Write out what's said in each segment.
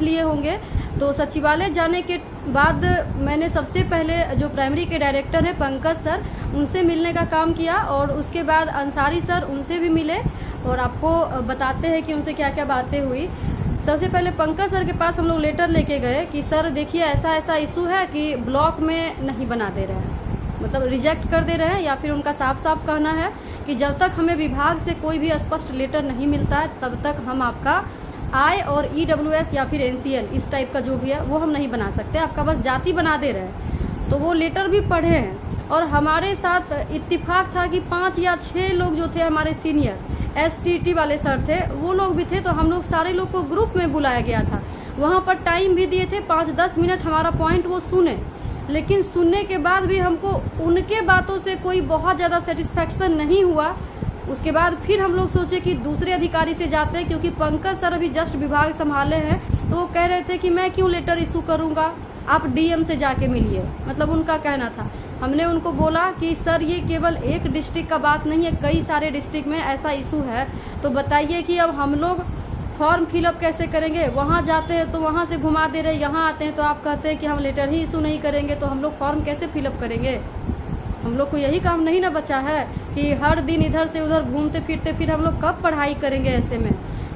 लिए होंगे। तो सचिवालय जाने के बाद मैंने सबसे पहले जो प्राइमरी के डायरेक्टर हैं पंकज सर, उनसे मिलने का काम किया और उसके बाद अंसारी सर, उनसे भी मिले और आपको बताते हैं कि उनसे क्या क्या बातें हुई। सबसे पहले पंकज सर के पास हम लोग लेटर लेके गए कि सर देखिए ऐसा ऐसा इशू है कि ब्लॉक में नहीं बना दे रहे हैं, मतलब रिजेक्ट कर दे रहे हैं, या फिर उनका साफ साफ कहना है कि जब तक हमें विभाग से कोई भी स्पष्ट लेटर नहीं मिलता है तब तक हम आपका आई और EWS या फिर NCL इस टाइप का जो भी है वो हम नहीं बना सकते, आपका बस जाति बना दे रहे हैं। तो वो लेटर भी पढ़े हैं और हमारे साथ इत्तेफाक था कि 5 या 6 लोग जो थे हमारे सीनियर STT वाले सर थे, वो लोग भी थे। तो हम लोग सारे लोग को ग्रुप में बुलाया गया था, वहाँ पर टाइम भी दिए थे 5-10 मिनट हमारा पॉइंट वो सुने, लेकिन सुनने के बाद भी हमको उनके बातों से कोई बहुत ज़्यादा सेटिस्फेक्शन नहीं हुआ। उसके बाद फिर हम लोग सोचे कि दूसरे अधिकारी से जाते हैं, क्योंकि पंकज सर अभी जस्ट विभाग संभाले हैं, तो वो कह रहे थे कि मैं क्यों लेटर इशू करूंगा, आप DM से जाके मिलिए, मतलब उनका कहना था। हमने उनको बोला कि सर ये केवल एक डिस्ट्रिक्ट का बात नहीं है, कई सारे डिस्ट्रिक्ट में ऐसा इशू है, तो बताइए कि अब हम लोग फॉर्म फिलअप कैसे करेंगे, वहाँ जाते हैं तो वहाँ से घुमा दे रहे, यहाँ आते हैं तो आप कहते हैं कि हम लेटर ही इशू नहीं करेंगे, तो हम लोग फॉर्म कैसे फिलअप करेंगे। हम लोग को यही काम नहीं ना बचा है कि हर दिन इधर से उधर घूमते फिरते फिर हम लोग कब पढ़ाई करेंगे ऐसे में।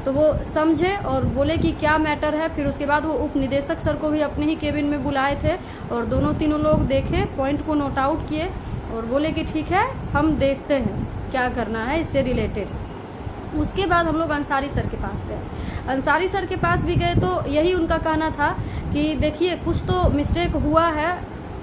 तो वो समझे और बोले कि क्या मैटर है। फिर उसके बाद वो उप निदेशक सर को भी अपने ही केबिन में बुलाए थे और दोनों तीनों लोग देखे, पॉइंट को नोट आउट किए और बोले कि ठीक है हम देखते हैं क्या करना है इससे रिलेटेड। उसके बाद हम लोग अंसारी सर के पास गए। अंसारी सर के पास भी गए तो यही उनका कहना था कि देखिए कुछ तो मिस्टेक हुआ है।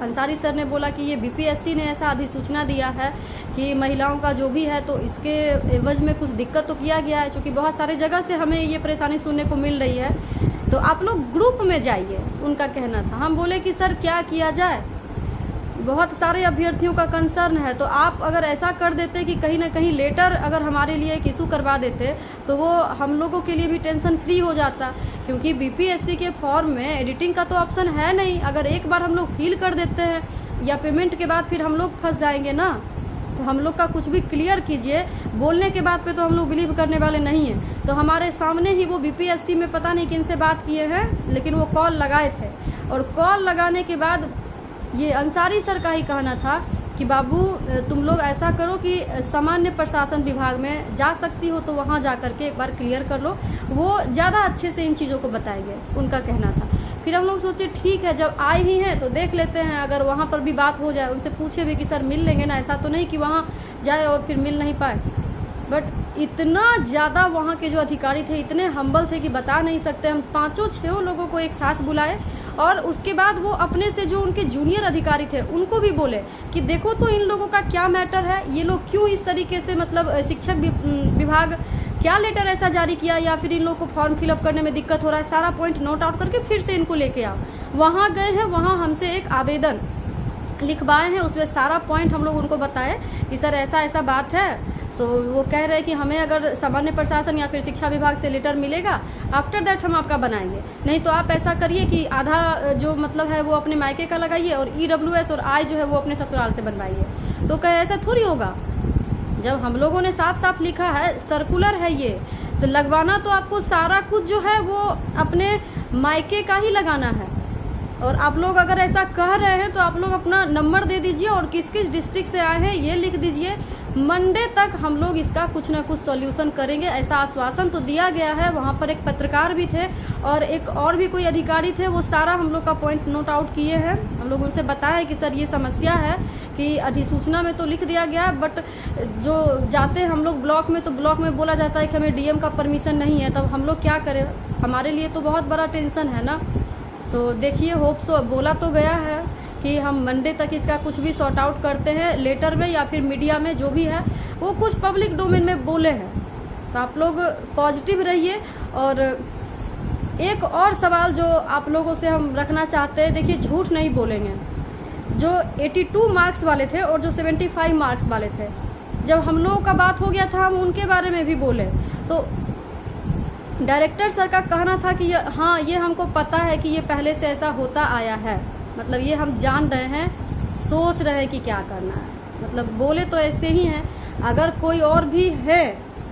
अंसारी सर ने बोला कि ये BPSC ने ऐसा अधिसूचना दिया है कि महिलाओं का जो भी है तो इसके एवज में कुछ दिक्कत तो किया गया है, क्योंकि बहुत सारे जगह से हमें ये परेशानी सुनने को मिल रही है, तो आप लोग ग्रुप में जाइए, उनका कहना था। हम बोले कि सर क्या किया जाए, बहुत सारे अभ्यर्थियों का कंसर्न है, तो आप अगर ऐसा कर देते कि कहीं ना कहीं लेटर अगर हमारे लिए एक इशू करवा देते तो वो हम लोगों के लिए भी टेंशन फ्री हो जाता, क्योंकि BPSC के फॉर्म में एडिटिंग का तो ऑप्शन है नहीं। अगर एक बार हम लोग फिल कर देते हैं या पेमेंट के बाद फिर हम लोग फंस जाएंगे ना, तो हम लोग का कुछ भी क्लियर कीजिए। बोलने के बाद पे तो हम लोग बिलीव करने वाले नहीं हैं। तो हमारे सामने ही वो BPSC में पता नहीं किन से बात किए हैं, लेकिन वो कॉल लगाए थे और कॉल लगाने के बाद ये अंसारी सर का ही कहना था कि बाबू तुम लोग ऐसा करो कि सामान्य प्रशासन विभाग में जा सकती हो तो वहाँ जा करके एक बार क्लियर कर लो, वो ज़्यादा अच्छे से इन चीज़ों को बताएंगे, उनका कहना था। फिर हम लोग सोचे ठीक है जब आए ही हैं तो देख लेते हैं, अगर वहाँ पर भी बात हो जाए, उनसे पूछे भी कि सर मिल लेंगे ना, ऐसा तो नहीं कि वहाँ जाए और फिर मिल नहीं पाए। बट इतना ज़्यादा वहाँ के जो अधिकारी थे इतने हम्बल थे कि बता नहीं सकते। हम 5-6 लोगों को एक साथ बुलाए और उसके बाद वो अपने से जो उनके जूनियर अधिकारी थे उनको भी बोले कि देखो तो इन लोगों का क्या मैटर है, ये लोग क्यों इस तरीके से, मतलब शिक्षक विभाग क्या लेटर ऐसा जारी किया या फिर इन लोगों को फॉर्म फिलअप करने में दिक्कत हो रहा है, सारा पॉइंट नोट आउट करके फिर से इनको लेके आओ। वहाँ गए हैं, वहाँ हमसे एक आवेदन लिखवाए हैं, उसमें सारा पॉइंट हम लोग उनको बताए कि सर ऐसा ऐसा बात है। सो वो कह रहे हैं कि हमें अगर सामान्य प्रशासन या फिर शिक्षा विभाग से लेटर मिलेगा आफ्टर दैट हम आपका बनाएंगे, नहीं तो आप ऐसा करिए कि आधा जो मतलब है वो अपने मायके का लगाइए और EWS और आई जो है वो अपने ससुराल से बनवाइए। तो कहे ऐसा थोड़ी होगा, जब हम लोगों ने साफ साफ लिखा है, सर्कुलर है ये, तो लगवाना तो आपको सारा कुछ जो है वो अपने मायके का ही लगाना है। और आप लोग अगर ऐसा कह रहे हैं तो आप लोग अपना नंबर दे दीजिए और किस किस डिस्ट्रिक्ट से आए हैं ये लिख दीजिए। मंडे तक हम लोग इसका कुछ ना कुछ सॉल्यूशन करेंगे, ऐसा आश्वासन तो दिया गया है। वहाँ पर एक पत्रकार भी थे और एक और भी कोई अधिकारी थे, वो सारा हम लोग का पॉइंट नोट आउट किए हैं। हम लोग उनसे बताया कि सर ये समस्या है कि अधिसूचना में तो लिख दिया गया, बट जो जाते हैं हम लोग ब्लॉक में तो ब्लॉक में बोला जाता है कि हमें DM का परमिशन नहीं है, तब हम लोग क्या करें, हमारे लिए तो बहुत बड़ा टेंशन है ना। तो देखिए होप सो बोला तो गया है कि हम मंडे तक इसका कुछ भी सॉर्ट आउट करते हैं, लेटर में या फिर मीडिया में जो भी है वो कुछ पब्लिक डोमेन में बोले हैं। तो आप लोग पॉजिटिव रहिए। और एक और सवाल जो आप लोगों से हम रखना चाहते हैं, देखिए झूठ नहीं बोलेंगे। जो 82 मार्क्स वाले थे और जो 75 मार्क्स वाले थे, जब हम लोगों का बात हो गया था हम उनके बारे में भी बोले, तो डायरेक्टर सर का कहना था कि हाँ ये हमको पता है कि ये पहले से ऐसा होता आया है, मतलब ये हम जान रहे हैं, सोच रहे हैं कि क्या करना है। मतलब बोले तो ऐसे ही हैं। अगर कोई और भी है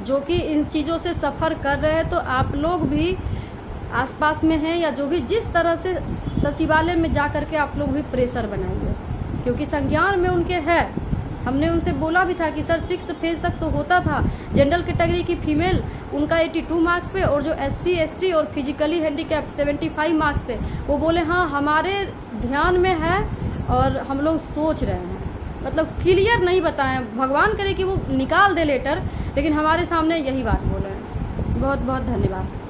जो कि इन चीज़ों से सफ़र कर रहे हैं तो आप लोग भी आसपास में हैं या जो भी, जिस तरह से सचिवालय में जा करके आप लोग भी प्रेशर बनाइए, क्योंकि संज्ञान में उनके है। हमने उनसे बोला भी था कि सर 6th फेज तक तो होता था, जनरल कैटेगरी की फीमेल उनका 82 मार्क्स पे, और जो SC ST और फिजिकली हैंडीकैप 75 मार्क्स पे। वो बोले हाँ हमारे ध्यान में है और हम लोग सोच रहे हैं, मतलब क्लियर नहीं बताएं। भगवान करे कि वो निकाल दे लेटर, लेकिन हमारे सामने यही बात बोले हैं। बहुत बहुत धन्यवाद।